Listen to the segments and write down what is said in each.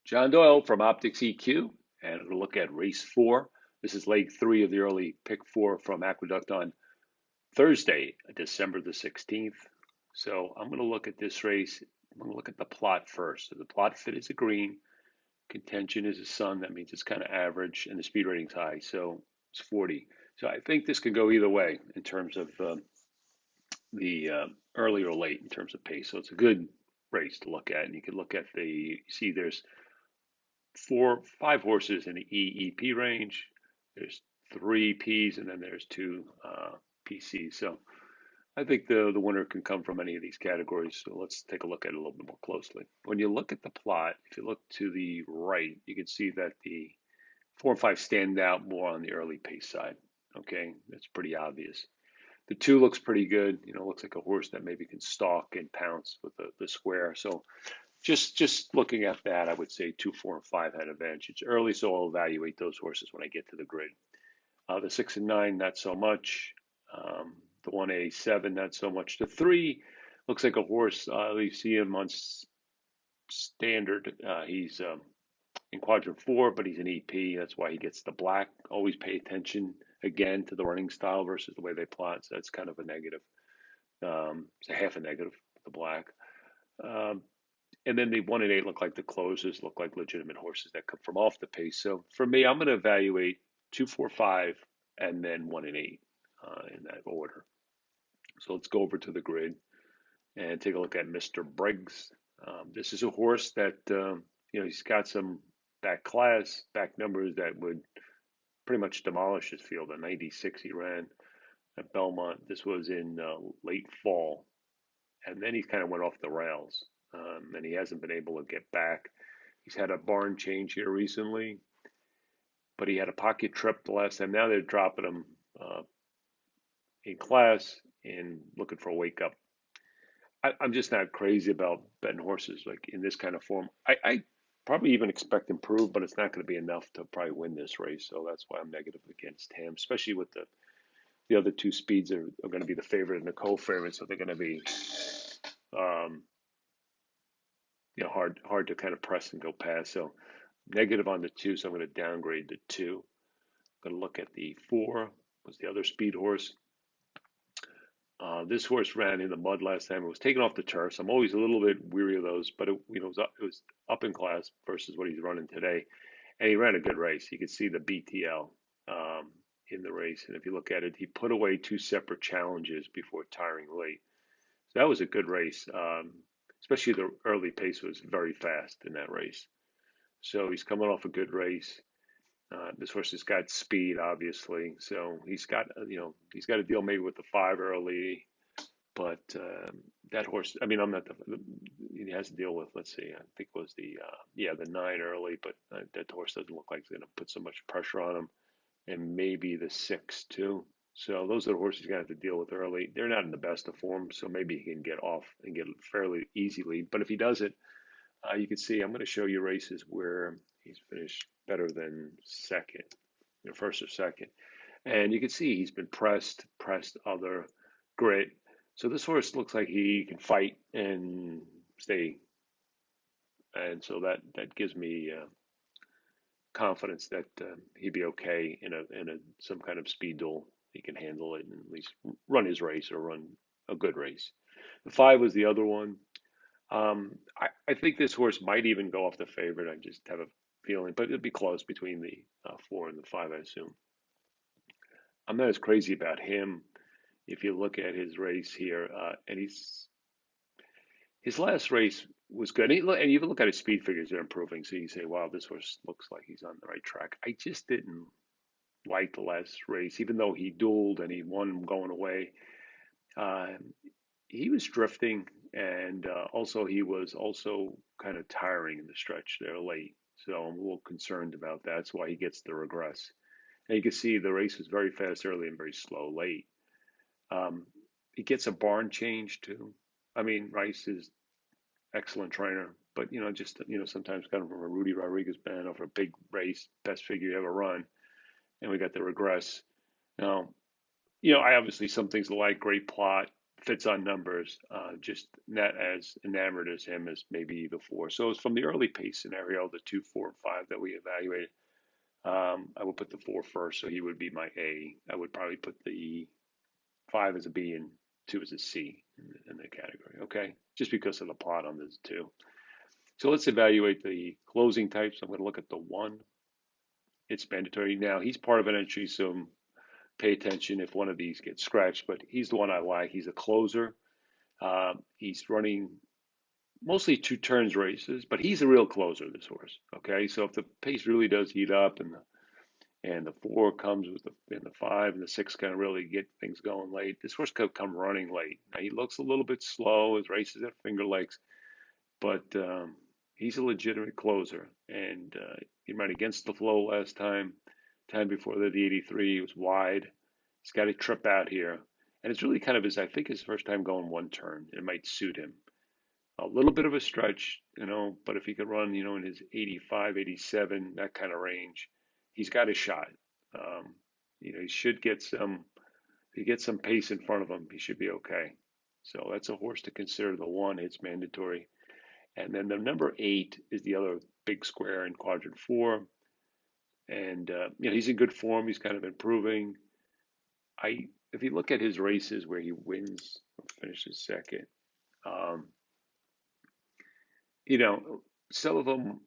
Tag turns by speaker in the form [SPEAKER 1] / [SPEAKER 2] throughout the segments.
[SPEAKER 1] John Doyle from OptixEQ, and we're going to look at race 4. This is leg 3 of the early pick 4 from Aqueduct on Thursday, December the 16th. So I'm going to look at this race. I'm going to look at the plot first. So the plot fit is a green, contention is a sun. That means it's kind of average, and the speed rating's high, so it's 40. So I think this could go either way in terms of the early or late in terms of pace. So it's a good race to look at, and you can look at you see there's five horses in the EEP range. There's three Ps, and then there's two PCs. So I think the winner can come from any of these categories. So let's take a look at it a little bit more closely. When you look at the plot, if you look to the right, you can see that the 4 and 5 stand out more on the early pace side. Okay, that's pretty obvious. The 2 looks pretty good. Looks like a horse that maybe can stalk and pounce with the square. So just looking at that, I would say 2, 4, and 5 had advantage. It's early, so I'll evaluate those horses when I get to the grid. The 6 and 9, not so much. The 1A7, not so much. The 3 looks like a horse. You see him on standard. He's in quadrant 4, but he's an EP. That's why he gets the black. Always pay attention again to the running style versus the way they plot. So that's kind of a negative. It's a half a negative, the black. And then the 1 and 8 look like the closers, look like legitimate horses that come from off the pace. So for me, I'm going to evaluate 2, 4, 5, and then 1 and 8 in that order. So let's go over to the grid and take a look at Mr. Briggs. This is a horse that, he's got some back class, back numbers that would pretty much demolish his field. A 96 he ran at Belmont. This was in late fall. And then he kind of went off the rails. And he hasn't been able to get back. He's had a barn change here recently, but he had a pocket trip the last time. Now they're dropping him in class and looking for a wake up. I'm just not crazy about betting horses like in this kind of form. I probably even expect improved, but it's not going to be enough to probably win this race. So that's why I'm negative against him, especially with the other two speeds are going to be the favorite in the co-favorite, so they're going to be um, hard to kind of press and go past. So negative on the 2, so I'm going to downgrade the 2. I'm going to look at the 4, was the other speed horse. This horse ran in the mud last time. It was taken off the turf. So I'm always a little bit weary of those, but it was up in class versus what he's running today, and he ran a good race. You could see the BTL in the race, and if you look at it, he put away 2 separate challenges before tiring late. So that was a good race. Especially the early pace was very fast in that race. So he's coming off a good race. This horse has got speed, obviously. So he's got a deal maybe with the 5 early, but that horse. I mean, I'm not he has to deal with. Let's see, I think it was the 9 early, but that horse doesn't look like it's going to put so much pressure on him, and maybe the 6 too. So those are the horses he's going to have to deal with early. They're not in the best of form, so maybe he can get off and get fairly easily. But if he does it, you can see I'm going to show you races where he's finished better than second, first or second. And you can see he's been pressed other grit. So this horse looks like he can fight and stay. And so that gives me confidence that he'd be okay in some kind of speed duel. He can handle it and at least run his race or run a good race. The 5 was the other one. I think this horse might even go off the favorite. I just have a feeling, but it'd be close between the 4 and the 5, I assume. I'm not as crazy about him. If you look at his race here, and his last race was good. And you look at his speed figures; they're improving. So you say, "Wow, this horse looks like he's on the right track." I just didn't like the last race, even though he dueled and he won going away. Uh, he was drifting, and also he was also kind of tiring in the stretch there late. So I'm a little concerned about that. That's why he gets the regress. And you can see the race was very fast early and very slow late. Um, he gets a barn change too. I mean, Rice is excellent trainer, but just sometimes kind of from a Rudy Rodriguez band over a big race, best figure you ever run, and we got the regress. Now, I obviously some things like great plot, fits on numbers, just not as enamored as him as maybe the 4. So it's from the early pace scenario, the 2, 4, and 5 that we evaluated. I would put the 4 first, so he would be my A. I would probably put the 5 as a B and 2 as a C in the category, okay? Just because of the plot on this 2. So let's evaluate the closing types. I'm going to look at the 1. It's mandatory. Now, he's part of an entry, so pay attention if one of these gets scratched, but he's the one I like. He's a closer. He's running mostly 2 turns races, but he's a real closer, this horse. Okay, so if the pace really does heat up and the 4 comes with the 5 and the 6 kind of really get things going late, this horse could come running late. Now he looks a little bit slow, his races at Finger Lakes, but he's a legitimate closer, and he ran against the flow last time. Time before that, the 83, he was wide. He's got a trip out here, and it's really kind of I think his first time going 1 turn. It might suit him. A little bit of a stretch, but if he could run, in his 85, 87, that kind of range, he's got a shot. He should get some, if he gets some pace in front of him, he should be okay. So that's a horse to consider. The 1, it's mandatory. And then the number 8 is the other big square in quadrant 4. And, he's in good form. He's kind of improving. If you look at his races where he wins or finishes second, some of them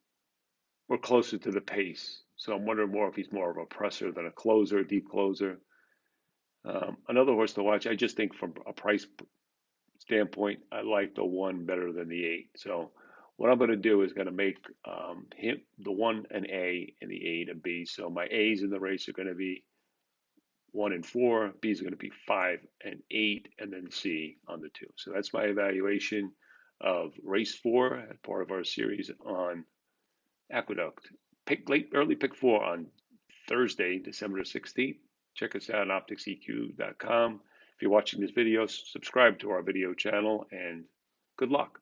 [SPEAKER 1] were closer to the pace. So I'm wondering more if he's more of a presser than a closer, a deep closer. Another horse to watch, I just think from a price standpoint, I like the 1 better than the 8. So what I'm going to do is going to make the 1 an A and the 8 a B. So my A's in the race are going to be 1 and 4, B's are going to be 5 and 8, and then C on the 2. So that's my evaluation of race 4 as part of our series on Aqueduct. Early pick 4 on Thursday, December 16th. Check us out at OptixEQ.com. If you're watching this video, subscribe to our video channel, and good luck.